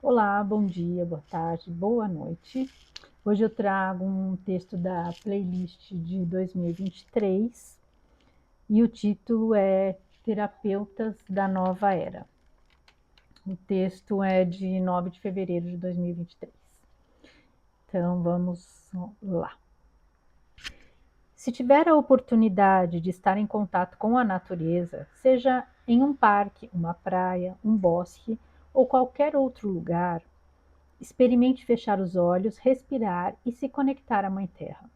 Olá, bom dia, boa tarde, boa noite. Hoje eu trago um texto da playlist de 2023 e o título é Terapeutas da Nova Era. O texto é de 9 de fevereiro de 2023. Então vamos lá. Se tiver a oportunidade de estar em contato com a natureza, seja em um parque, uma praia, um bosque ou qualquer outro lugar, experimente fechar os olhos, respirar e se conectar à Mãe Terra.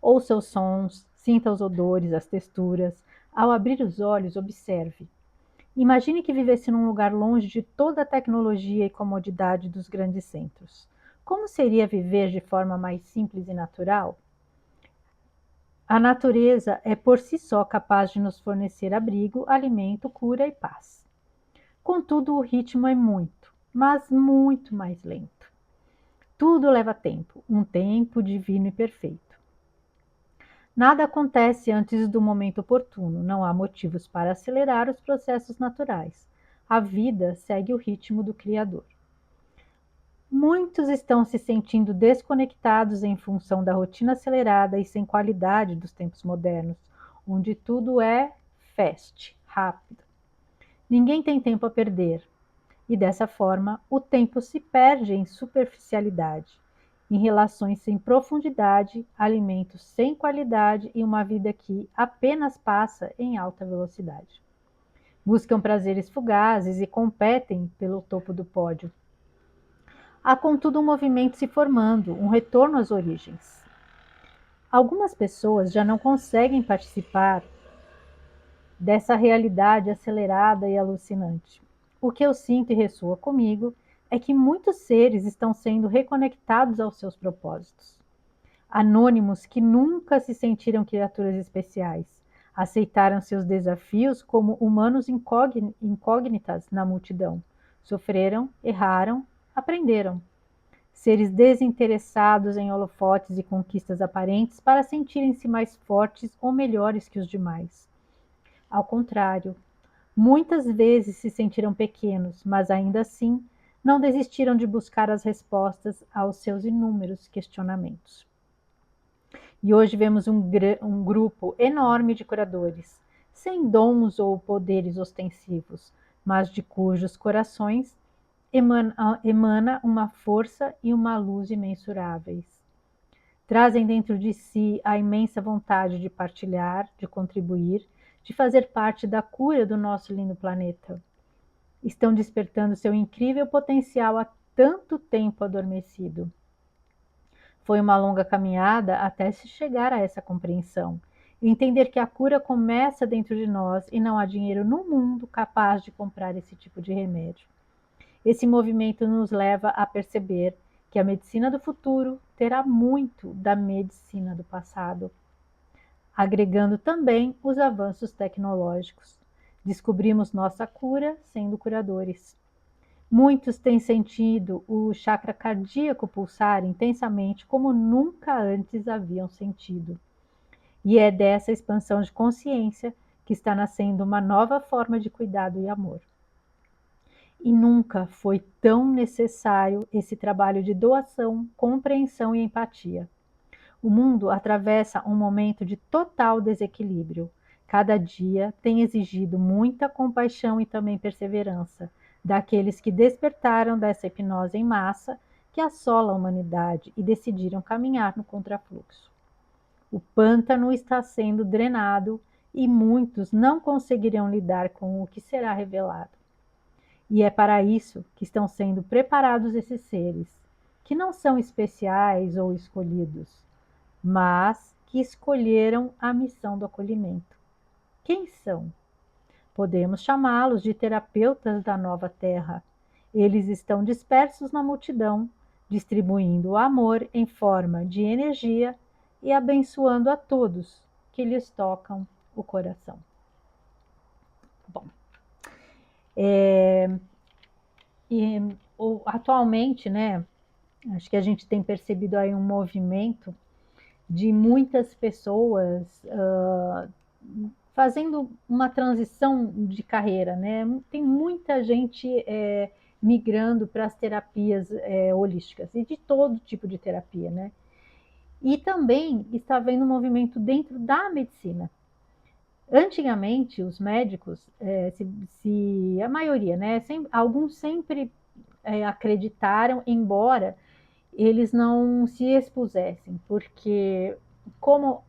Ouça os sons, sinta os odores, as texturas. Ao abrir os olhos, observe. Imagine que vivesse num lugar longe de toda a tecnologia e comodidade dos grandes centros. Como seria viver de forma mais simples e natural? A natureza é por si só capaz de nos fornecer abrigo, alimento, cura e paz. Contudo, o ritmo é muito, mas muito mais lento. Tudo leva tempo, um tempo divino e perfeito. Nada acontece antes do momento oportuno, não há motivos para acelerar os processos naturais. A vida segue o ritmo do Criador. Muitos estão se sentindo desconectados em função da rotina acelerada e sem qualidade dos tempos modernos, onde tudo é fast, rápido. Ninguém tem tempo a perder, e dessa forma o tempo se perde em superficialidade, em relações sem profundidade, alimentos sem qualidade e uma vida que apenas passa em alta velocidade. Buscam prazeres fugazes e competem pelo topo do pódio. Há, contudo, um movimento se formando, um retorno às origens. Algumas pessoas já não conseguem participar dessa realidade acelerada e alucinante. O que eu sinto e ressoa comigo é que muitos seres estão sendo reconectados aos seus propósitos. Anônimos que nunca se sentiram criaturas especiais, aceitaram seus desafios como humanos incógnitas na multidão. Sofreram, erraram, aprenderam. Seres desinteressados em holofotes e conquistas aparentes para sentirem-se mais fortes ou melhores que os demais. Ao contrário, muitas vezes se sentiram pequenos, mas ainda assim não desistiram de buscar as respostas aos seus inúmeros questionamentos. E hoje vemos um grupo enorme de curadores, sem dons ou poderes ostensivos, mas de cujos corações emana uma força e uma luz imensuráveis. Trazem dentro de si a imensa vontade de partilhar, de contribuir, de fazer parte da cura do nosso lindo planeta. Estão despertando seu incrível potencial há tanto tempo adormecido. Foi uma longa caminhada até se chegar a essa compreensão. Entender que a cura começa dentro de nós e não há dinheiro no mundo capaz de comprar esse tipo de remédio. Esse movimento nos leva a perceber que a medicina do futuro terá muito da medicina do passado, agregando também os avanços tecnológicos. Descobrimos nossa cura sendo curadores. Muitos têm sentido o chakra cardíaco pulsar intensamente como nunca antes haviam sentido. E é dessa expansão de consciência que está nascendo uma nova forma de cuidado e amor. E nunca foi tão necessário esse trabalho de doação, compreensão e empatia. O mundo atravessa um momento de total desequilíbrio. Cada dia tem exigido muita compaixão e também perseverança daqueles que despertaram dessa hipnose em massa que assola a humanidade e decidiram caminhar no contrafluxo. O pântano está sendo drenado e muitos não conseguirão lidar com o que será revelado. E é para isso que estão sendo preparados esses seres, que não são especiais ou escolhidos, mas que escolheram a missão do acolhimento. Quem são? Podemos chamá-los de terapeutas da nova terra. Eles estão dispersos na multidão, distribuindo o amor em forma de energia e abençoando a todos que lhes tocam o coração. Bom, atualmente, né, acho que a gente tem percebido aí um movimento de muitas pessoas fazendo uma transição de carreira, né? Tem muita gente migrando para as terapias holísticas e de todo tipo de terapia, né? E também está havendo um movimento dentro da medicina. Antigamente, os médicos, a maioria, né, alguns sempre acreditaram, embora eles não se expusessem, porque como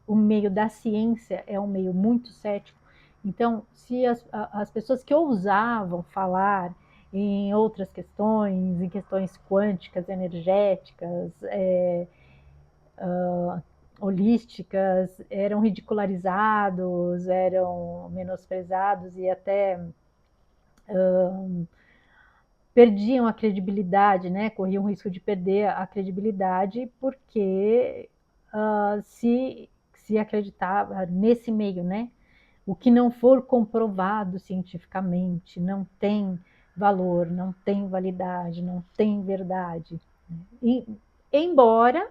o meio da ciência é um meio muito cético, então, se as pessoas que ousavam falar em outras questões, em questões quânticas, energéticas, holísticas, eram ridicularizados, eram menosprezados e até perdiam a credibilidade, né? Corriam o risco de perder a credibilidade porque se acreditava nesse meio, né? O que não for comprovado cientificamente não tem valor, não tem validade, não tem verdade. E, embora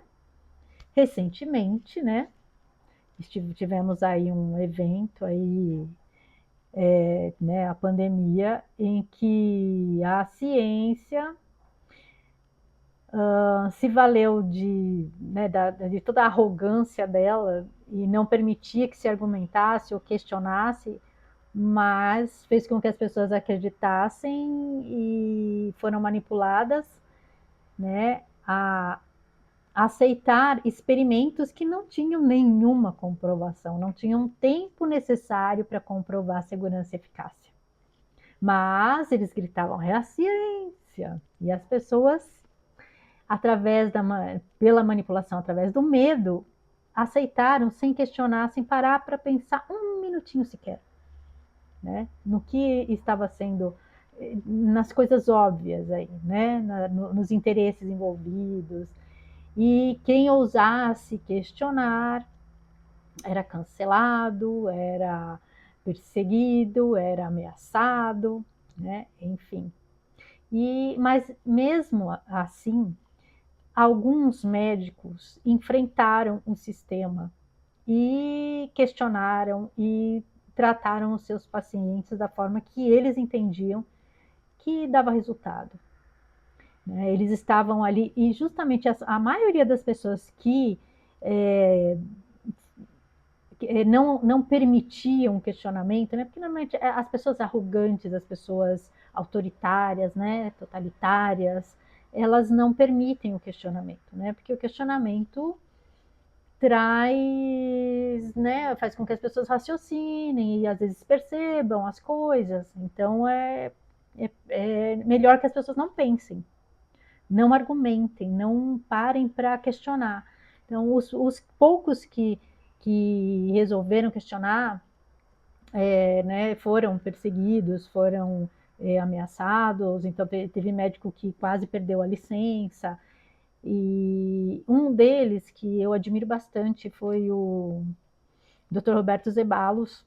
recentemente, né? Tivemos aí um evento aí, né, a pandemia, em que a ciência se valeu né, de toda a arrogância dela e não permitia que se argumentasse ou questionasse, mas fez com que as pessoas acreditassem e foram manipuladas, né, a aceitar experimentos que não tinham nenhuma comprovação, não tinham tempo necessário para comprovar a segurança e eficácia. Mas eles gritavam, é a ciência, e as pessoas, pela manipulação, através do medo, aceitaram sem questionar, sem parar para pensar um minutinho sequer, né? No que estava sendo, nas coisas óbvias aí, né? Nos interesses envolvidos. E quem ousasse questionar era cancelado, era perseguido, era ameaçado, né? Enfim. Mas mesmo assim, alguns médicos enfrentaram o sistema e questionaram e trataram os seus pacientes da forma que eles entendiam que dava resultado. Eles estavam ali e justamente a maioria das pessoas que não permitiam o questionamento, né? Porque normalmente as pessoas arrogantes, as pessoas autoritárias, né, totalitárias, elas não permitem o questionamento, né? Porque o questionamento traz, né, faz com que as pessoas raciocinem e às vezes percebam as coisas. Então é melhor que as pessoas não pensem, não argumentem, não parem para questionar. Então, os poucos que resolveram questionar, né, foram perseguidos, foram ameaçados, então teve médico que quase perdeu a licença, e um deles que eu admiro bastante foi o Dr. Roberto Zeballos,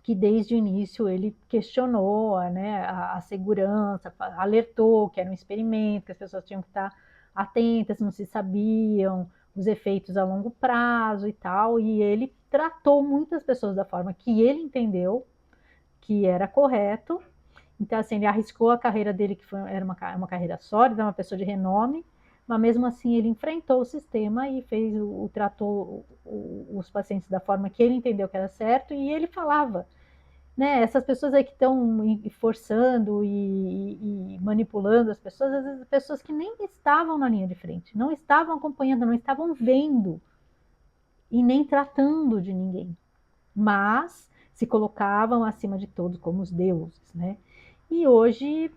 que desde o início ele questionou, né, a segurança, alertou que era um experimento, que as pessoas tinham que estar atentas, não se sabiam os efeitos a longo prazo e tal, e ele tratou muitas pessoas da forma que ele entendeu que era correto. Então, assim, ele arriscou a carreira dele, que era uma carreira sólida, uma pessoa de renome, mas mesmo assim ele enfrentou o sistema e tratou os pacientes da forma que ele entendeu que era certo, e ele falava, né, essas pessoas aí que estão forçando e manipulando as pessoas, às vezes pessoas que nem estavam na linha de frente, não estavam acompanhando, não estavam vendo e nem tratando de ninguém, mas se colocavam acima de todos como os deuses, né? E hoje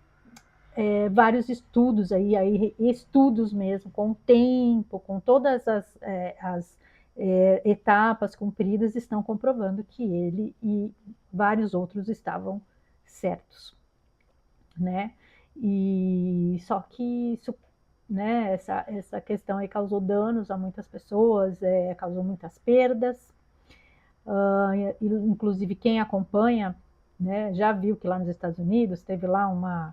vários estudos aí estudos mesmo, com o tempo, com todas as etapas cumpridas, estão comprovando que ele e vários outros estavam certos, né? E só que isso, né, essa questão aí causou danos a muitas pessoas, causou muitas perdas, inclusive quem acompanha, né, já viu que lá nos Estados Unidos teve lá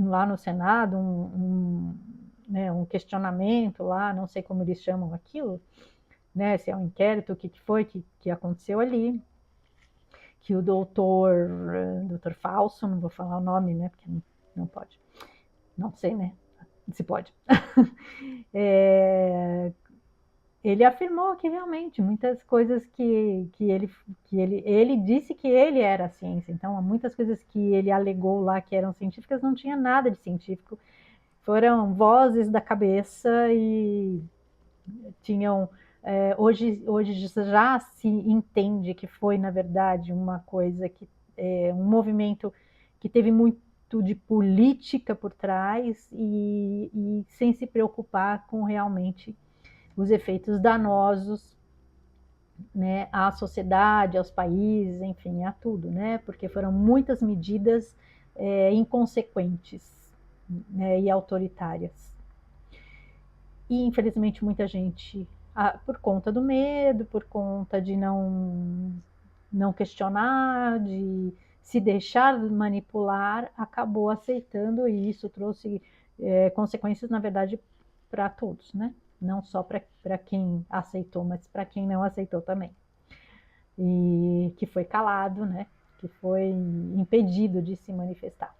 lá no Senado né, um questionamento lá, não sei como eles chamam aquilo, né, se é um inquérito, o que foi que aconteceu ali, que o doutor Falso, não vou falar o nome, né, porque não pode, não sei, né, se pode, ele afirmou que realmente muitas coisas ele disse que ele era a ciência, então muitas coisas que ele alegou lá que eram científicas não tinha nada de científico, foram vozes da cabeça e tinham hoje já se entende que foi na verdade uma coisa que um movimento que teve muito de política por trás e sem se preocupar com realmente os efeitos danosos, né, à sociedade, aos países, enfim, a tudo, né, porque foram muitas medidas inconsequentes, né, e autoritárias. E infelizmente muita gente, por conta do medo, por conta de não questionar, de se deixar manipular, acabou aceitando e isso trouxe consequências, na verdade, para todos, né? Não só para quem aceitou, mas para quem não aceitou também. E que foi calado, né? Que foi impedido de se manifestar.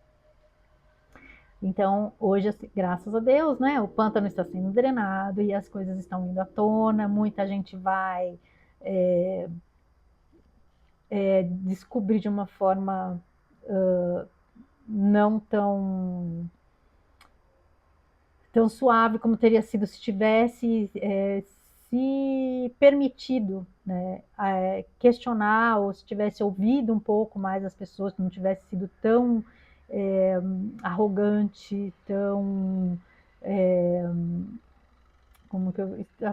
Então, hoje, graças a Deus, né, o pântano está sendo drenado e as coisas estão indo à tona, muita gente vai descobrir de uma forma não tão suave como teria sido se tivesse se permitido, né, questionar ou se tivesse ouvido um pouco mais as pessoas, não tivesse sido tão arrogante, tão como que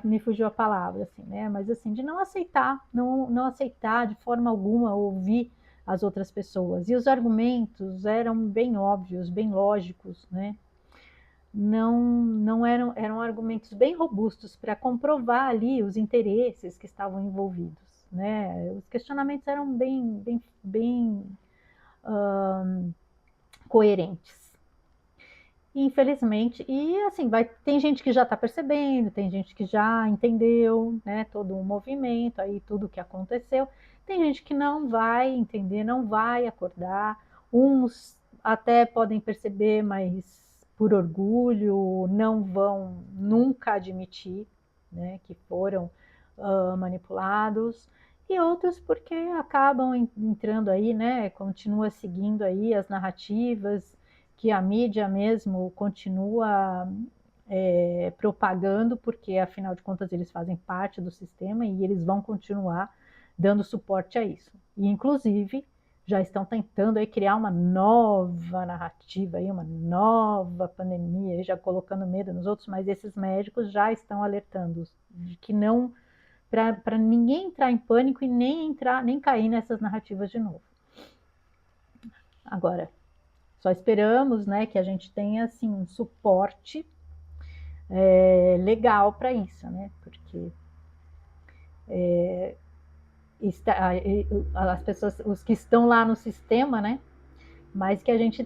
me fugiu a palavra, assim, né? Mas assim, de não aceitar, não aceitar de forma alguma ouvir as outras pessoas. E os argumentos eram bem óbvios, bem lógicos, né? Não eram argumentos bem robustos para comprovar ali os interesses que estavam envolvidos, né? Os questionamentos eram bem coerentes. Infelizmente, e assim, tem gente que já está percebendo, tem gente que já entendeu, né, todo o movimento, aí tudo o que aconteceu, tem gente que não vai entender, não vai acordar, uns até podem perceber, mas por orgulho não vão nunca admitir, né, que foram manipulados, e outros porque acabam entrando aí, né, continua seguindo aí as narrativas, que a mídia mesmo continua propagando, porque afinal de contas eles fazem parte do sistema e eles vão continuar dando suporte a isso. E inclusive já estão tentando aí criar uma nova narrativa, aí, uma nova pandemia, já colocando medo nos outros, mas esses médicos já estão alertando de que não, para ninguém entrar em pânico e nem cair nessas narrativas de novo. Agora, só esperamos, né, que a gente tenha assim um suporte legal para isso, né? Porque as pessoas, os que estão lá no sistema, né? Mas que a gente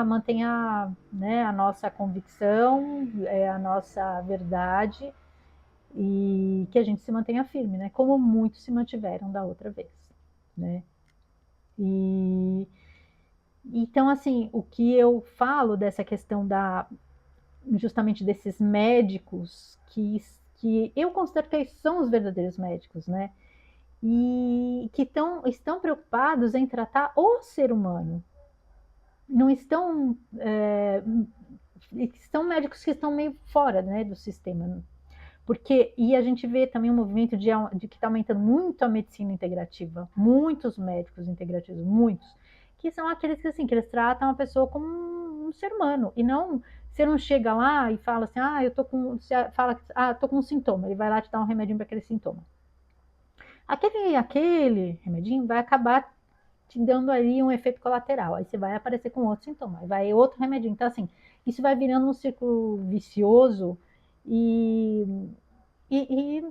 mantenha, né, a nossa convicção, a nossa verdade e que a gente se mantenha firme, né? Como muitos se mantiveram da outra vez, né? E então, assim, o que eu falo dessa questão justamente desses médicos que eu considero que são os verdadeiros médicos, né? E que estão preocupados em tratar o ser humano. Não estão. São médicos que estão meio fora, né, do sistema. E a gente vê também um movimento de que está aumentando muito a medicina integrativa, muitos médicos integrativos, muitos, que são aqueles que, assim, que eles tratam a pessoa como um ser humano, e não, você não chega lá e fala assim, eu tô com, você fala, tô com um sintoma, ele vai lá te dar um remedinho para aquele sintoma. Aquele remedinho vai acabar te dando ali um efeito colateral, aí você vai aparecer com outro sintoma, aí vai outro remedinho, então assim, isso vai virando um círculo vicioso e e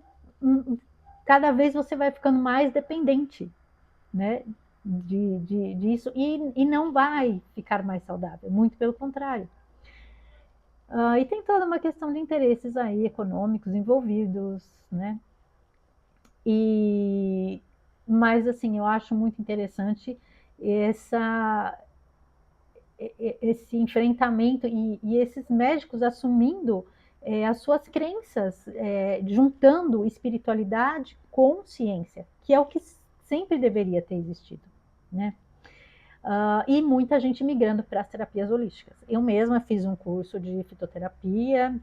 cada vez você vai ficando mais dependente, né, disso e não vai ficar mais saudável, muito pelo contrário. E tem toda uma questão de interesses aí econômicos envolvidos, né? E Mas, assim, eu acho muito interessante esse enfrentamento e esses médicos assumindo as suas crenças, juntando espiritualidade com ciência, que é o que sempre deveria ter existido, né? E muita gente migrando para as terapias holísticas. Eu mesma fiz um curso de fitoterapia,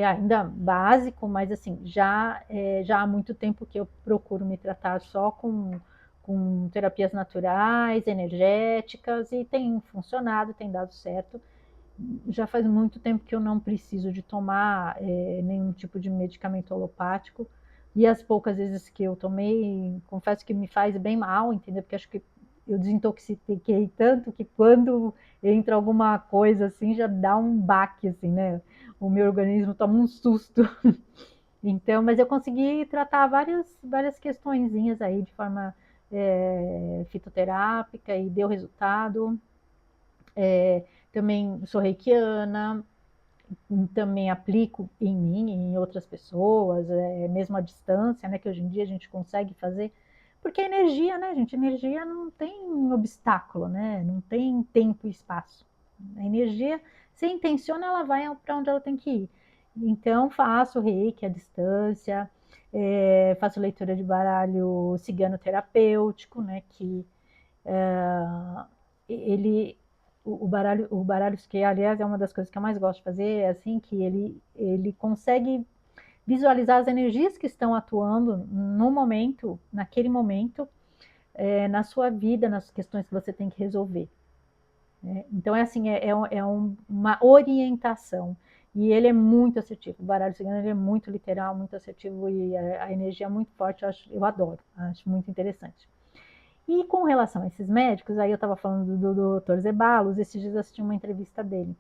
ainda básico, mas assim, já há muito tempo que eu procuro me tratar só com terapias naturais, energéticas, e tem funcionado, tem dado certo. Já faz muito tempo que eu não preciso de tomar nenhum tipo de medicamento alopático, e as poucas vezes que eu tomei, confesso que me faz bem mal, entendeu? Porque acho que eu desintoxiquei tanto que quando entra alguma coisa assim, já dá um baque, assim, né? O meu organismo toma um susto. Então, mas eu consegui tratar várias questõezinhas aí de forma fitoterápica e deu resultado. Também sou reikiana, também aplico em mim, em outras pessoas, mesmo à distância, né, que hoje em dia a gente consegue fazer, porque a energia, né, gente, energia não tem obstáculo, né, não tem tempo e espaço. A energia, se intenciona, ela vai para onde ela tem que ir. Então, faço reiki à distância, faço leitura de baralho cigano terapêutico, né, que ele o baralho que aliás é uma das coisas que eu mais gosto de fazer, é assim que ele consegue visualizar as energias que estão atuando no momento, naquele momento, na sua vida, nas questões que você tem que resolver. Né? Então é assim, uma orientação. E ele é muito assertivo. O baralho cigano ele é muito literal, muito assertivo e a energia é muito forte. Eu adoro, acho muito interessante. E com relação a esses médicos, aí eu estava falando do Dr. Zeballos, esses dias eu assisti uma entrevista dele.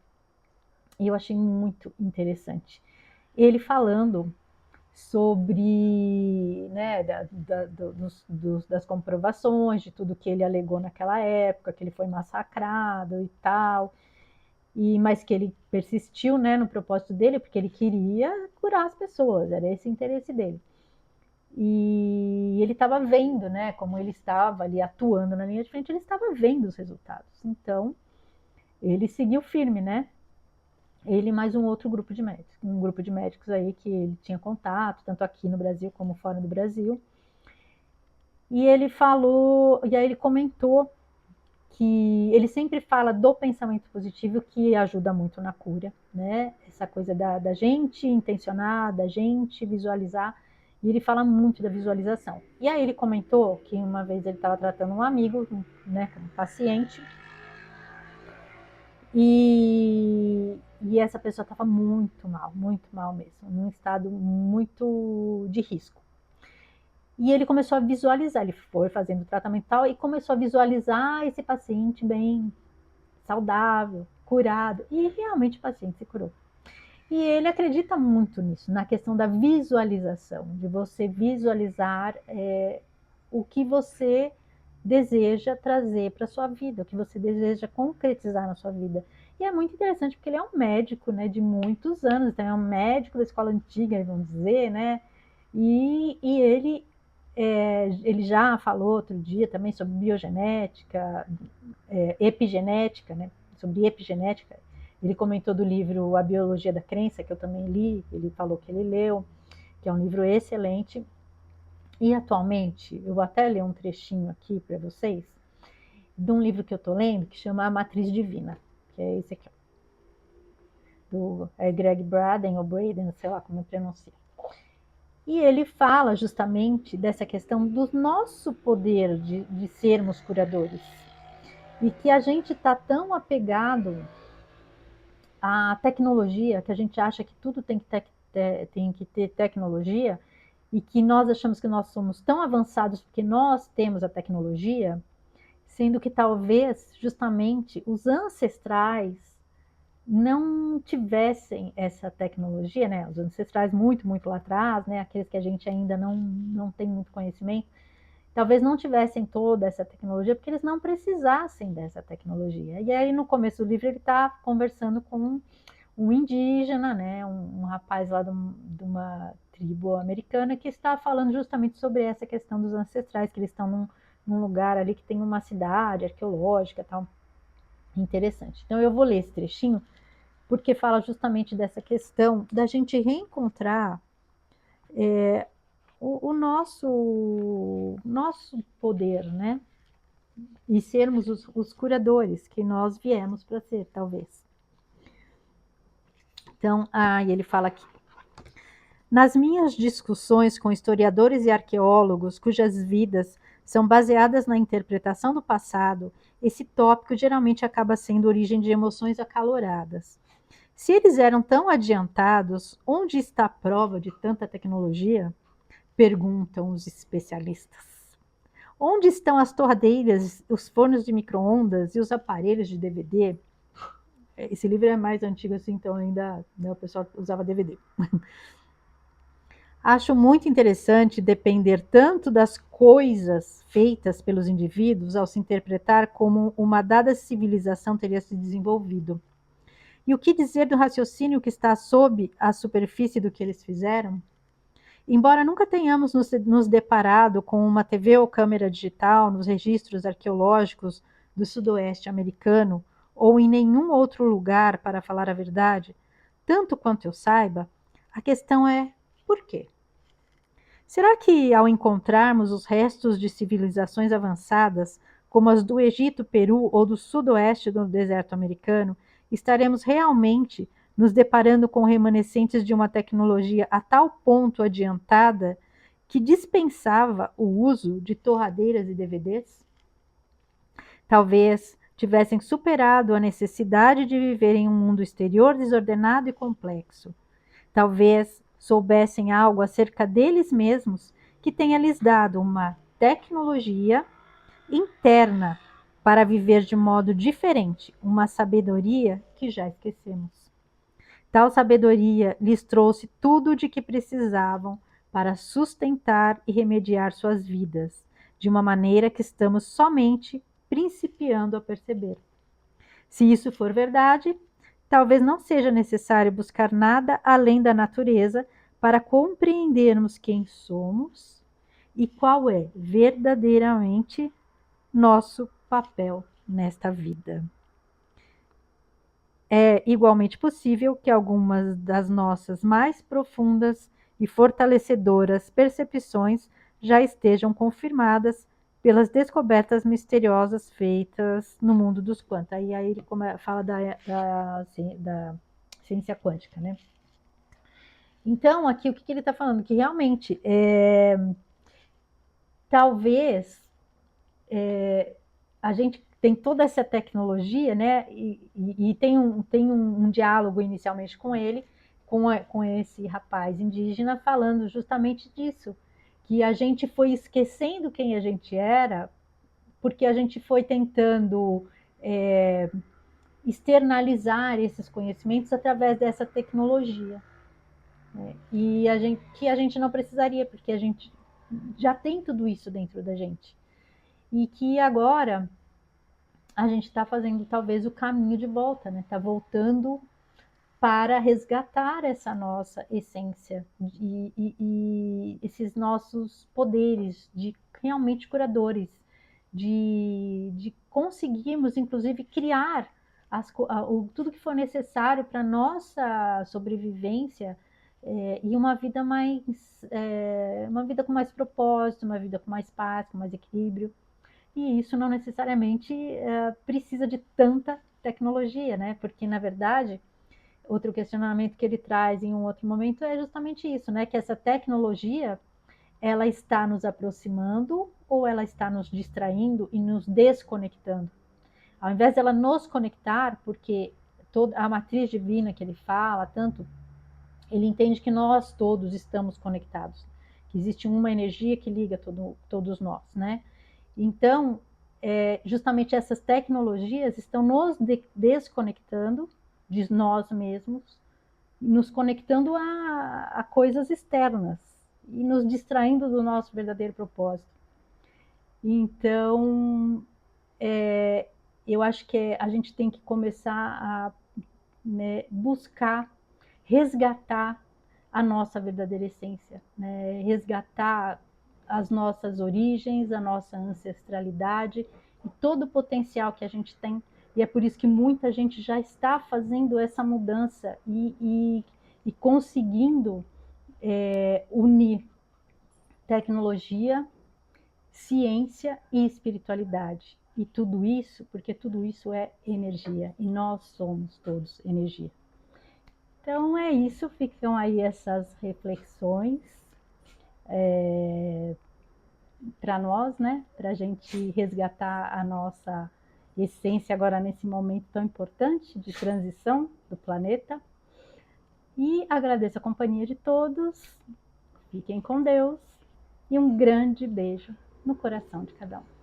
E eu achei muito interessante. Ele falando sobre, né, das comprovações, de tudo que ele alegou naquela época, que ele foi massacrado e tal, mas que ele persistiu, né, no propósito dele, porque ele queria curar as pessoas, era esse o interesse dele. E ele estava vendo, né, como ele estava ali atuando na linha de frente, ele estava vendo os resultados. Então, ele seguiu firme, né? Ele mais um outro grupo de médicos, um grupo de médicos aí que ele tinha contato, tanto aqui no Brasil como fora do Brasil. E ele falou, e aí ele comentou que ele sempre fala do pensamento positivo, que ajuda muito na cura, né? Essa coisa da gente intencionar, da gente visualizar, e ele fala muito da visualização. E aí ele comentou que uma vez ele estava tratando um amigo, né, um paciente, e essa pessoa estava muito mal mesmo, num estado muito de risco. E ele começou a visualizar, ele foi fazendo o tratamento e tal, e começou a visualizar esse paciente bem, saudável, curado, e realmente o paciente se curou. E ele acredita muito nisso, na questão da visualização, de você visualizar o que você deseja trazer para a sua vida, o que você deseja concretizar na sua vida. E é muito interessante porque ele é um médico, né, de muitos anos, então é um médico da escola antiga, vamos dizer, né, e ele já falou outro dia também sobre biogenética, epigenética, né, sobre epigenética. Ele comentou do livro A Biologia da Crença, que eu também li, ele falou que ele leu, que é um livro excelente. E atualmente, eu vou até ler um trechinho aqui para vocês, de um livro que eu estou lendo, que chama A Matriz Divina, que é esse aqui, do Greg Braden, ou Braden, sei lá como pronuncia. E ele fala justamente dessa questão do nosso poder de sermos curadores. E que a gente está tão apegado à tecnologia, que a gente acha que tudo tem que ter tecnologia, e que nós achamos que nós somos tão avançados porque nós temos a tecnologia, sendo que talvez justamente os ancestrais não tivessem essa tecnologia, né? Os ancestrais muito lá atrás, né? Aqueles que a gente ainda não tem muito conhecimento, talvez não tivessem toda essa tecnologia porque eles não precisassem dessa tecnologia. E aí no começo do livro ele está conversando com um indígena, né? Um rapaz lá de uma tribo americana, que está falando justamente sobre essa questão dos ancestrais, que eles estão num lugar ali que tem uma cidade arqueológica, tal, interessante. Então eu vou ler esse trechinho, porque fala justamente dessa questão da gente reencontrar o nosso poder, né? E sermos os curadores que nós viemos para ser, talvez. Então, e ele fala aqui: nas minhas discussões com historiadores e arqueólogos cujas vidas são baseadas na interpretação do passado, esse tópico geralmente acaba sendo origem de emoções acaloradas. Se eles eram tão adiantados, onde está a prova de tanta tecnologia? Perguntam os especialistas. Onde estão as torradeiras, os fornos de micro-ondas e os aparelhos de DVD? Esse livro é mais antigo assim, então ainda, né, o pessoal usava DVD. Acho muito interessante depender tanto das coisas feitas pelos indivíduos ao se interpretar como uma dada civilização teria se desenvolvido. E o que dizer do raciocínio que está sob a superfície do que eles fizeram? Embora nunca tenhamos nos deparado com uma TV ou câmera digital nos registros arqueológicos do sudoeste americano ou em nenhum outro lugar, para falar a verdade, tanto quanto eu saiba, a questão é por quê? Será que, ao encontrarmos os restos de civilizações avançadas, como as do Egito, Peru ou do sudoeste do deserto americano, estaremos realmente nos deparando com remanescentes de uma tecnologia a tal ponto adiantada que dispensava o uso de torradeiras e DVDs? Talvez tivessem superado a necessidade de viver em um mundo exterior desordenado e complexo. Talvez soubessem algo acerca deles mesmos que tenha lhes dado uma tecnologia interna para viver de modo diferente, uma sabedoria que já esquecemos. Tal sabedoria lhes trouxe tudo de que precisavam para sustentar e remediar suas vidas, de uma maneira que estamos somente principiando a perceber. Se isso for verdade, talvez não seja necessário buscar nada além da natureza para compreendermos quem somos e qual é verdadeiramente nosso papel nesta vida. É igualmente possível que algumas das nossas mais profundas e fortalecedoras percepções já estejam confirmadas pelas descobertas misteriosas feitas no mundo dos quânticos. Aí ele fala da ciência quântica, né? Então, aqui o que ele está falando? Que realmente, talvez, a gente tem toda essa tecnologia, né? E tem um diálogo inicialmente com ele, com esse rapaz indígena, falando justamente disso, que a gente foi esquecendo quem a gente era, porque a gente foi tentando externalizar esses conhecimentos através dessa tecnologia, né? E que a gente não precisaria, porque a gente já tem tudo isso dentro da gente. E que agora a gente está fazendo talvez o caminho de volta, né? Está voltando para resgatar essa nossa essência e esses nossos poderes de realmente curadores, de conseguirmos, inclusive, criar tudo que for necessário para a nossa sobrevivência e uma vida uma vida com mais propósito, uma vida com mais paz, com mais equilíbrio. E isso não necessariamente precisa de tanta tecnologia, né? Porque, na verdade, outro questionamento que ele traz em um outro momento é justamente isso, né? Que essa tecnologia, ela está nos aproximando ou ela está nos distraindo e nos desconectando? Ao invés dela nos conectar, porque toda a matriz divina que ele fala, tanto, ele entende que nós todos estamos conectados, que existe uma energia que liga todos nós, né? Então, justamente essas tecnologias estão nos desconectando de nós mesmos, nos conectando a coisas externas e nos distraindo do nosso verdadeiro propósito. Então, eu acho que a gente tem que começar a, né, buscar, resgatar a nossa verdadeira essência, né? Resgatar as nossas origens, a nossa ancestralidade e todo o potencial que a gente tem. E é por isso que muita gente já está fazendo essa mudança e conseguindo unir tecnologia, ciência e espiritualidade. E tudo isso, porque tudo isso é energia, e nós somos todos energia. Então é isso, ficam aí essas reflexões para nós, né? Para a gente resgatar a nossa essência agora nesse momento tão importante de transição do planeta. E agradeço a companhia de todos, fiquem com Deus e um grande beijo no coração de cada um.